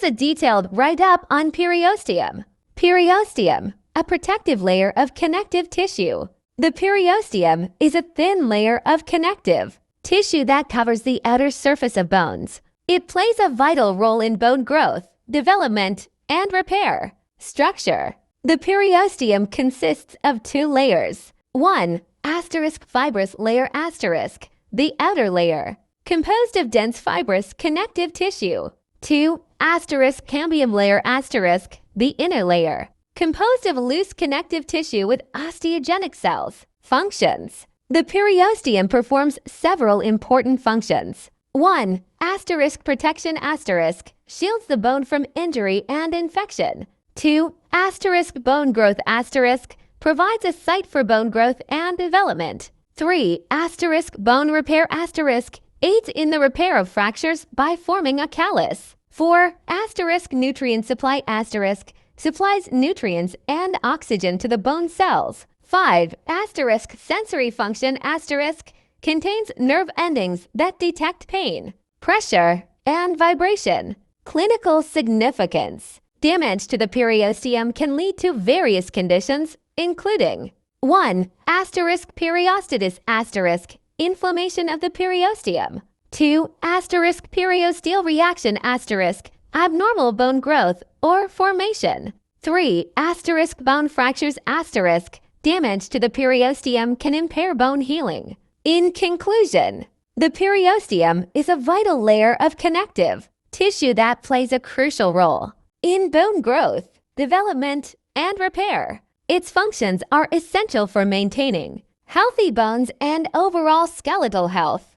Here's a detailed write-up on periosteum. Periosteum, a protective layer of connective tissue. The periosteum is a thin layer of connective tissue that covers the outer surface of bones. It plays a vital role in bone growth, development, and repair. Structure. The periosteum consists of two layers. 1. Fibrous layer *, the outer layer, composed of dense fibrous connective tissue. 2. Cambium layer *, the inner layer, composed of loose connective tissue with osteogenic cells. Functions. The periosteum performs several important functions. 1. Protection *, shields the bone from injury and infection. 2. Bone growth *, provides a site for bone growth and development. 3. Bone repair *, aids in the repair of fractures by forming a callus. 4. Nutrient supply *, supplies nutrients and oxygen to the bone cells. 5. Sensory function *, contains nerve endings that detect pain, pressure, and vibration. Clinical significance. Damage to the periosteum can lead to various conditions, including 1. Periostitis *, inflammation of the periosteum. 2. Periosteal reaction *, abnormal bone growth or formation. 3. Bone fractures *, damage to the periosteum can impair bone healing. In conclusion, the periosteum is a vital layer of connective tissue that plays a crucial role in bone growth, development, and repair. Its functions are essential for maintaining healthy bones and overall skeletal health.